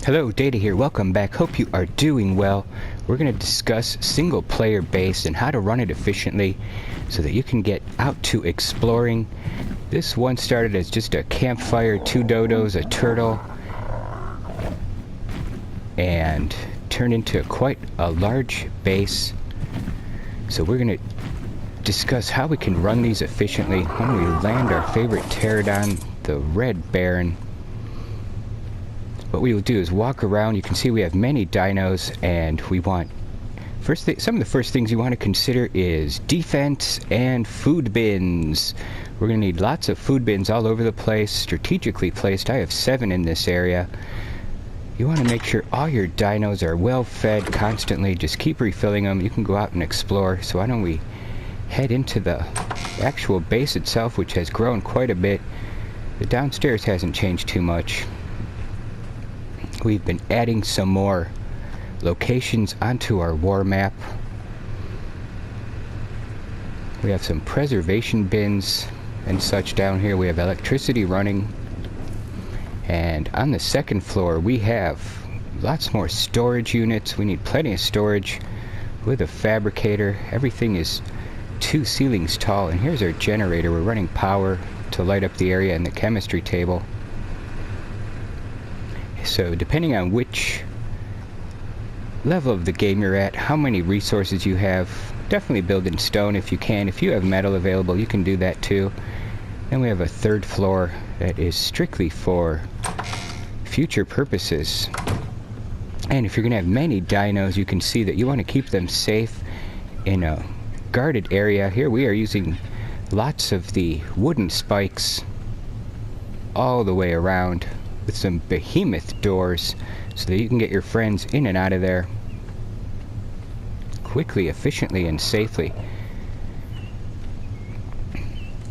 Hello, Data here. Welcome back. Hope you are doing well. We're going to discuss single player base and how to run it efficiently so that you can get out to exploring. This one started as just a campfire, 2 dodos, a turtle, and turned into quite a large base. So we're going to discuss how we can run these efficiently when we land our favorite pterodon, the red baron. What we will do is walk around. You can see we have many dinos, and we want some of the first things you want to consider is defense and food bins. We're going to need lots of food bins all over the place, strategically placed. I have 7 in this area. You want to make sure all your dinos are well fed constantly. Just keep refilling them. You can go out and explore. So why don't we head into the actual base itself, which has grown quite a bit. The downstairs hasn't changed too much. We've been adding some more locations onto our war map. We have some preservation bins and such down here. We have electricity running. And on the second floor we have lots more storage units. We need plenty of storage with a fabricator. Everything is 2 ceilings tall. And here's our generator. We're running power to light up the area and the chemistry table. So depending on which level of the game you're at, how many resources you have, definitely build in stone if you can. If you have metal available, you can do that too. Then we have a 3rd floor that is strictly for future purposes. And if you're going to have many dinos, you can see that you want to keep them safe in a guarded area. Here we are using lots of the wooden spikes all the way around, with some behemoth doors so that you can get your friends in and out of there quickly, efficiently, and safely.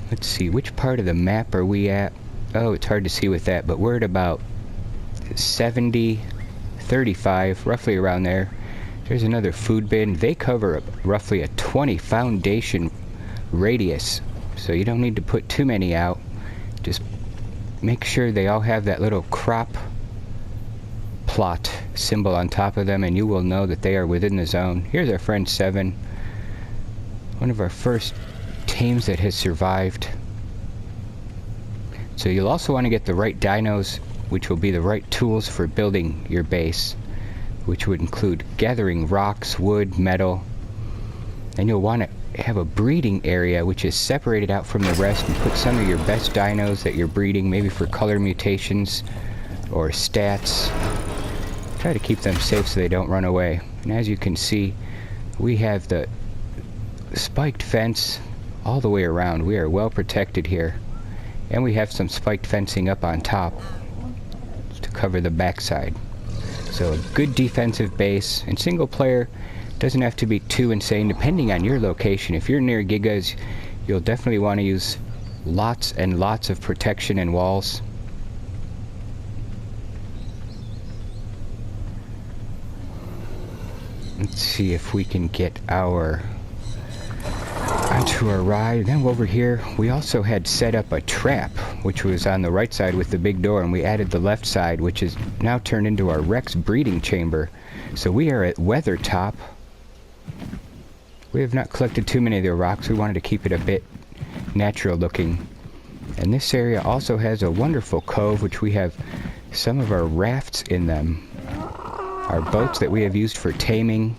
Let's see, which part of the map are we at? Oh, it's hard to see with that, but we're at about 70, 35, roughly around there. There's another food bin. They cover roughly a 20 foundation radius, so you don't need to put too many out. Just make sure they all have that little crop plot symbol on top of them, and you will know that they are within the zone. Here's our friend 7, one of our first teams that has survived. So you'll also want to get the right dinos, which will be the right tools for building your base, which would include gathering rocks, wood, metal. And you'll want to have a breeding area which is separated out from the rest, and put some of your best dinos that you're breeding, maybe for color mutations or stats. Try to keep them safe so they don't run away. And as you can see, we have the spiked fence all the way around. We are well protected here, and we have some spiked fencing up on top to cover the backside. So a good defensive base. And single player doesn't have to be too insane, depending on your location. If you're near gigas, you'll definitely want to use lots and lots of protection and walls. Let's see if we can get onto our ride. Then over here we also had set up a trap, which was on the right side with the big door, and we added the left side, which is now turned into our Rex breeding chamber. So we are at Weathertop. We have not collected too many of the rocks. We wanted to keep it a bit natural looking. And this area also has a wonderful cove, which we have some of our rafts in them. Our boats that we have used for taming.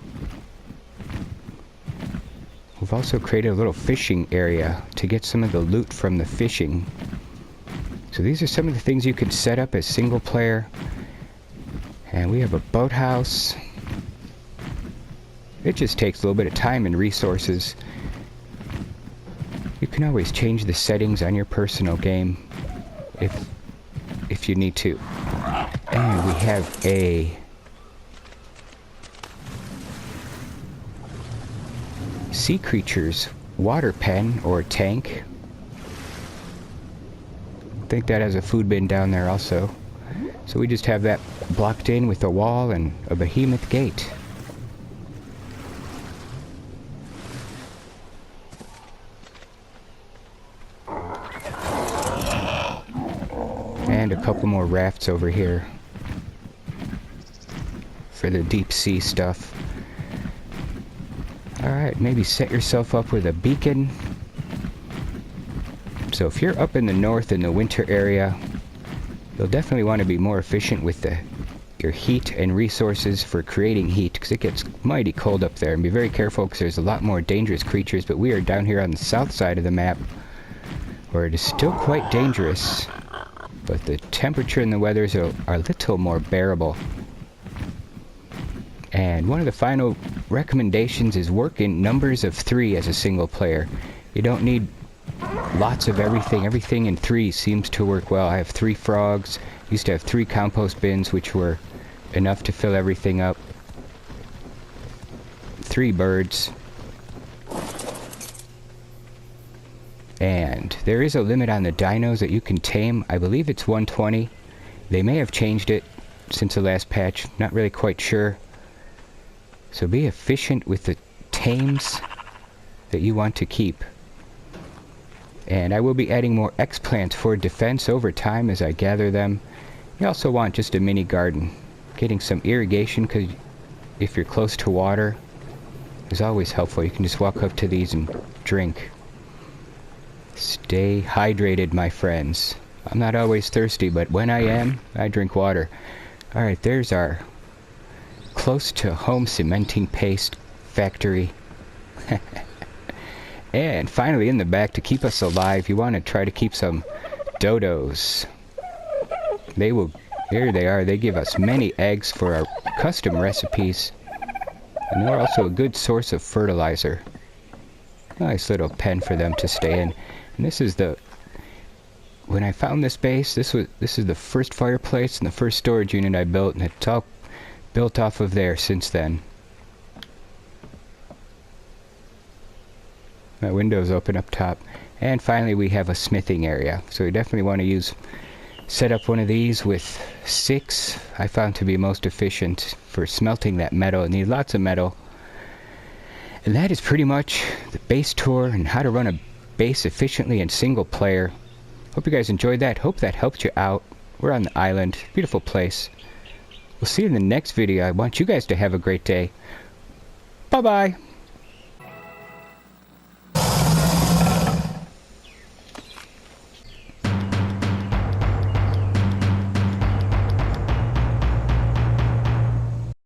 We've also created a little fishing area to get some of the loot from the fishing. So these are some of the things you could set up as single player. And we have a boathouse. It just takes a little bit of time and resources. You can always change the settings on your personal game if you need to. And we have a sea creatures water pen or tank. I think that has a food bin down there also. So we just have that blocked in with a wall and a behemoth gate. And a couple more rafts over here. for the deep sea stuff. Alright, maybe set yourself up with a beacon. So if you're up in the north in the winter area, you'll definitely want to be more efficient with your heat and resources for creating heat, because it gets mighty cold up there. And be very careful, because there's a lot more dangerous creatures. But we are down here on the south side of the map, where it is still quite dangerous, but the temperature and the weathers are a little more bearable. And one of the final recommendations is work in numbers of 3 as a single player. You don't need lots of everything. Everything in 3 seems to work well. I have 3 frogs. Used to have 3 compost bins, which were enough to fill everything up. 3 birds. And there is a limit on the dinos that you can tame. I believe it's 120. They may have changed it since the last patch. Not really quite sure. So be efficient with the tames that you want to keep. And I will be adding more explants for defense over time as I gather them. You also want just a mini garden. Getting some irrigation, because if you're close to water, is always helpful. You can just walk up to these and drink. Stay hydrated, my friends. I'm not always thirsty, but when I am, I drink water. Alright, there's our close to home cementing paste factory. And finally, in the back, to keep us alive, you want to try to keep some dodos. There they are. They give us many eggs for our custom recipes. And they're also a good source of fertilizer. Nice little pen for them to stay in. And this is when I found this base, this is the first fireplace and the first storage unit I built, and it's all built off of there since then. My windows open up top. And finally, we have a smithing area. So we definitely want to set up one of these with 6. I found to be most efficient for smelting that metal. It needs lots of metal. And that is pretty much the base tour and how to run a base efficiently in single player. Hope you guys enjoyed that. Hope that helped you out. We're on the island. Beautiful place. We'll see you in the next video. I want you guys to have a great day. Bye-bye.